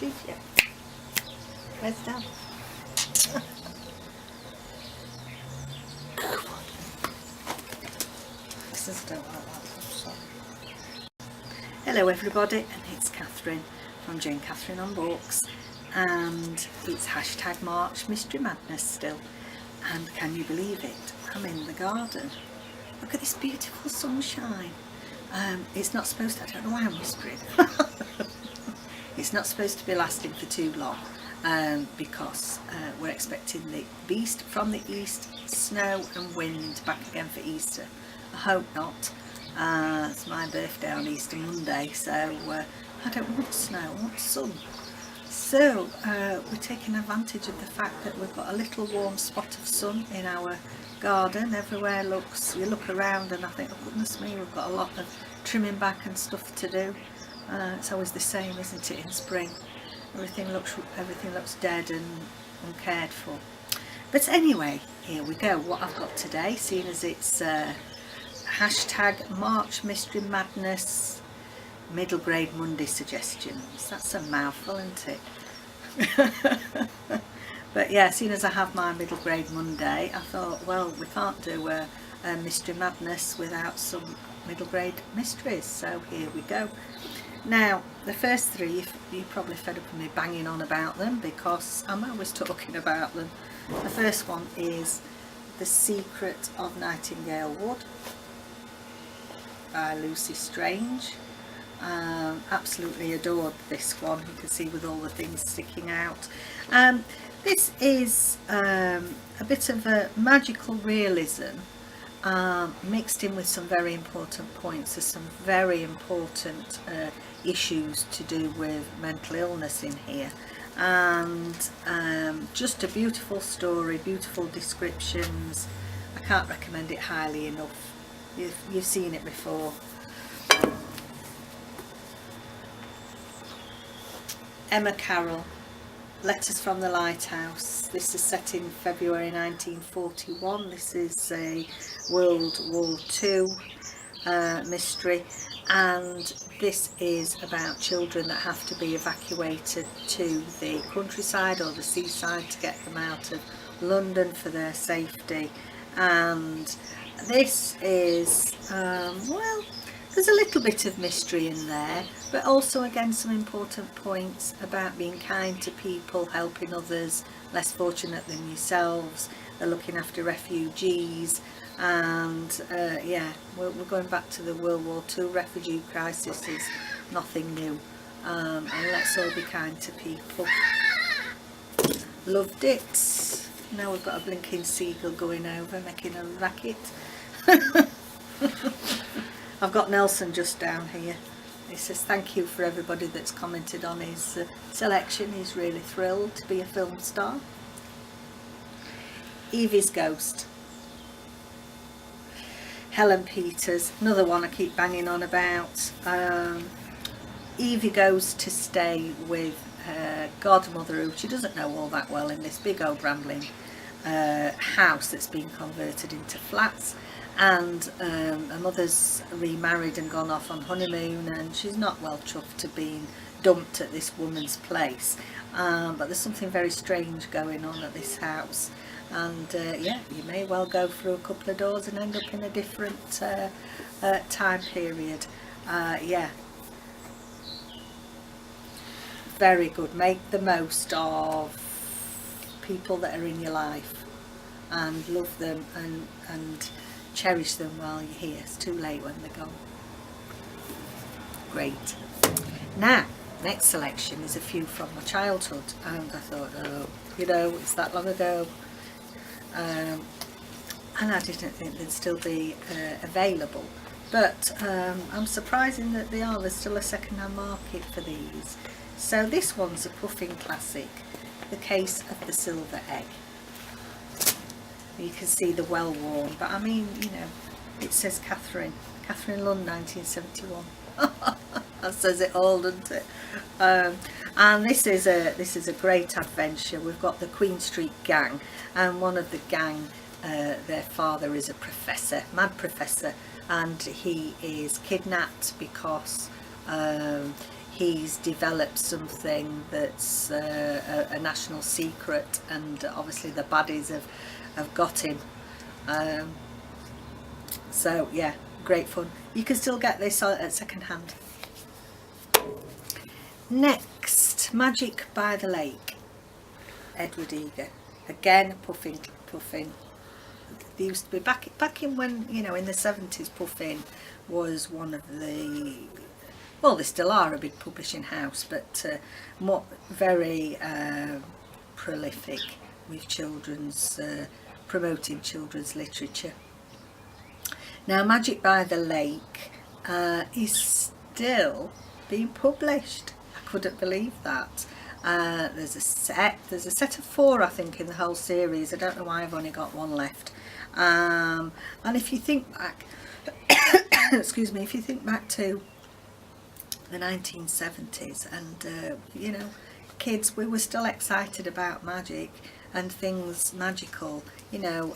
Did you? Where's Dad? This don't like that. I'm sorry. Hello everybody, and it's Catherine from Jayne Catherine on Books, and it's hashtag March Mystery Madness still. And can you believe it? I'm in the garden. Look at this beautiful sunshine. It's not supposed to, I don't know why I'm whispering. It's not supposed to be lasting for too long, because we're expecting the beast from the east, snow and wind back again for Easter. I hope not. It's my birthday on Easter Monday, so I don't want snow, I want sun. So we're taking advantage of the fact that we've got a little warm spot of sun in our garden. Everywhere looks, you look around and I think, oh goodness me, we've got a lot of trimming back and stuff to do. It's always the same, isn't it, in spring? Everything looks dead and uncared for. But anyway, here we go. What I've got today, seeing as it's hashtag March Mystery Madness middle grade Monday suggestions. That's a mouthful, isn't it? But yeah, seeing as I have my middle grade Monday, I thought, well, we can't do a Mystery Madness without some middle grade mysteries, so here we go. Now, the first three, you're probably fed up with me banging on about them because I'm always talking about them. The first one is The Secret of Nightingale Wood by Lucy Strange. Absolutely adored this one, you can see with all the things sticking out. This is a bit of a magical realism mixed in with some very important points. There's some very important issues to do with mental illness in here, and just a beautiful story, beautiful descriptions. I can't recommend it highly enough. You've seen it before. Emma Carroll, Letters from the Lighthouse. This is set in February 1941. This is a World War II mystery, and this is about children that have to be evacuated to the countryside or the seaside to get them out of London for their safety. And this is, well, there's a little bit of mystery in there, but also again some important points about being kind to people, helping others less fortunate than yourselves. They're looking after refugees, and yeah, we're going back to the World War II. Refugee crisis is nothing new, and let's all be kind to people. Loved it. Now we've got a blinking seagull going over, making a racket. I've got Nelson just down here. He says thank you for everybody that's commented on his selection. He's really thrilled to be a film star. Evies Ghost. Helen Peters, another one I keep banging on about. Evie goes to stay with her godmother, who she doesn't know all that well, in this big old rambling house that's been converted into flats. And her mother's remarried and gone off on honeymoon, and she's not well chuffed to being dumped at this woman's place, but there's something very strange going on at this house, and yeah, you may well go through a couple of doors and end up in a different time period. Yeah, very good. Make the most of people that are in your life and love them and cherish them while you're here. It's too late when they're gone. Great. Now, next selection is a few from my childhood, and I thought, oh, you know, it's that long ago, and I didn't think they'd still be available, but I'm surprising that they are. There's still a second-hand market for these. So this one's a puffing classic, The Case of the Silver Egg. You can see the well worn, but I mean, you know, it says Catherine Lund 1971. That says it all, doesn't it? And this is a great adventure. We've got the Queen Street gang, and one of the gang, their father is a professor, mad professor, and he is kidnapped because he's developed something that's a national secret, and obviously the baddies have got him. So yeah, great fun. You can still get this at second hand. Next, Magic by the Lake, Edward Eager. Again, puffin. They used to be back in when, you know, in the 70s, Puffin was one of the, well, they still are a big publishing house, but more very prolific with children's promoting children's literature. Now, Magic by the Lake is still being published. I couldn't believe that. There's a set of 4, I think, in the whole series. I don't know why I've only got 1 left. And if you think back, excuse me, if you think back to the 1970s, and you know, kids, we were still excited about magic and things magical. You know,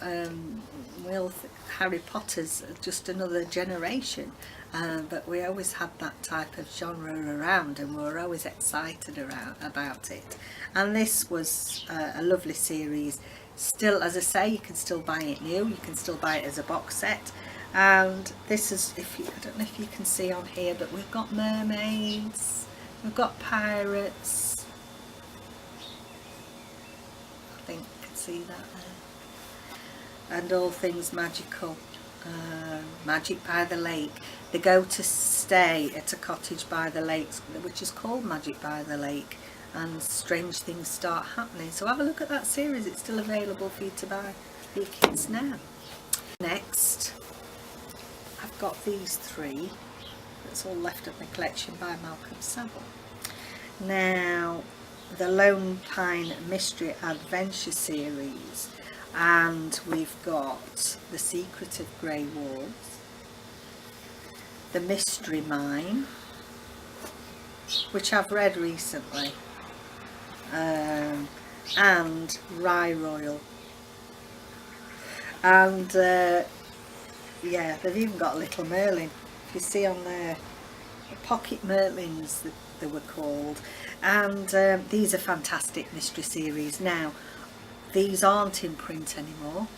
Harry Potter's just another generation, but we always had that type of genre around, and we were always excited about it. And this was a lovely series. Still, as I say, you can still buy it new, you can still buy it as a box set. And this is, I don't know if you can see on here, but we've got mermaids, we've got pirates, I think you can see that there, and all things magical. Magic by the Lake. They go to stay at a cottage by the lake, which is called Magic by the Lake, and strange things start happening. So have a look at that series. It's still available for you to buy for your kids now. Next, I've got these 3. That's all left of my collection by Malcolm Saville. Now, the Lone Pine Mystery Adventure series, and we've got The Secret of Grey Walls, The Mystery Mine, which I've read recently, and Rye Royal. And yeah, they've even got a Little Merlin. If you see on there, the Pocket Merlins they were called. And these are fantastic mystery series. Now, these aren't in print anymore.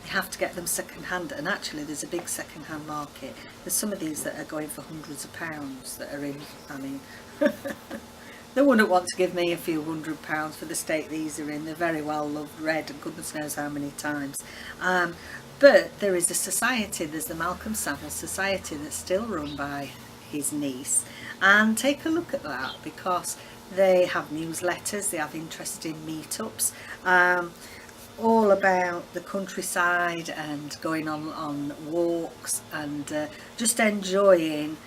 You have to get them second hand, and actually there's a big second hand market. There's some of these that are going for hundreds of pounds that are in, I mean, they wouldn't want to give me a few £100 for the state these are in. They're very well loved, read, and goodness knows how many times. But there is a society, there's the Malcolm Saville Society, that's still run by his niece, and take a look at that, because they have newsletters, they have interesting meetups, all about the countryside and going on walks, and just enjoying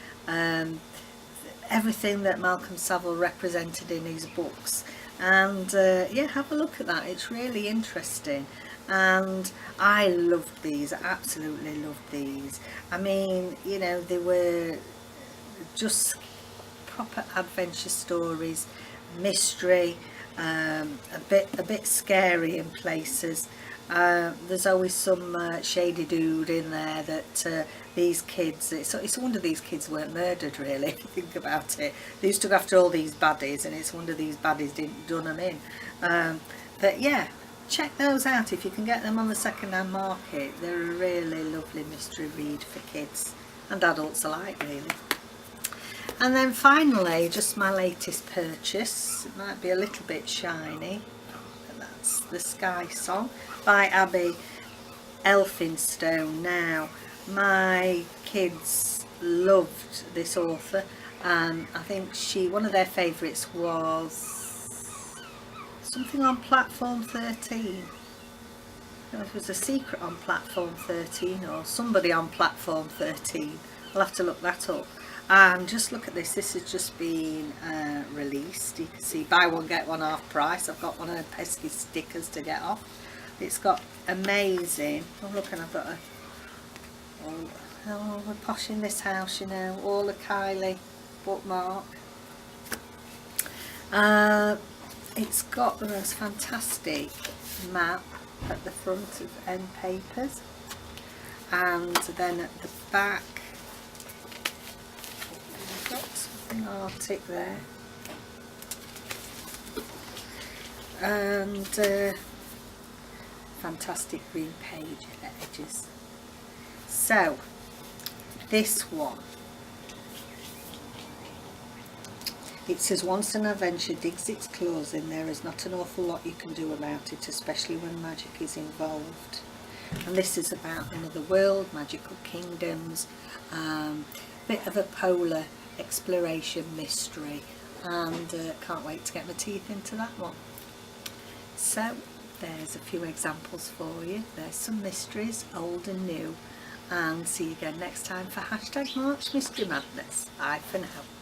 everything that Malcolm Saville represented in his books. And yeah, have a look at that, it's really interesting. And I loved these, I absolutely loved these. I mean, you know, they were just proper adventure stories, mystery, a bit scary in places. There's always some shady dude in there that these kids, it's a wonder these kids weren't murdered, really, if you think about it. They used to go after all these baddies, and it's a wonder these baddies didn't dun them in. But yeah, check those out if you can get them on the second-hand market. They're a really lovely mystery read for kids and adults alike, really. And then finally, just my latest purchase. It might be a little bit shiny, but that's The Sky Song by Abby Elphinstone. Now, my kids loved this author, and I think one of their favourites was something on Platform 13. I don't know if it was A Secret on Platform 13 or somebody on Platform 13. I'll have to look that up. And just look at this, this has just been released. You can see buy one get one half price. I've got one of the pesky stickers to get off. It's got amazing, oh look, and I've got a, oh we're posh in this house, you know, all a Kylie bookmark. It's got the most fantastic map at the front of end papers, and then at the back got something Arctic there, and fantastic green page edges. So this one, it says, once an adventure digs its claws in, there is not an awful lot you can do about it, especially when magic is involved. And this is about another world, magical kingdoms, bit of a polar exploration mystery, and can't wait to get my teeth into that one. So there's a few examples for you. There's some mysteries, old and new, and see you again next time for #March Mystery Madness. Bye for now.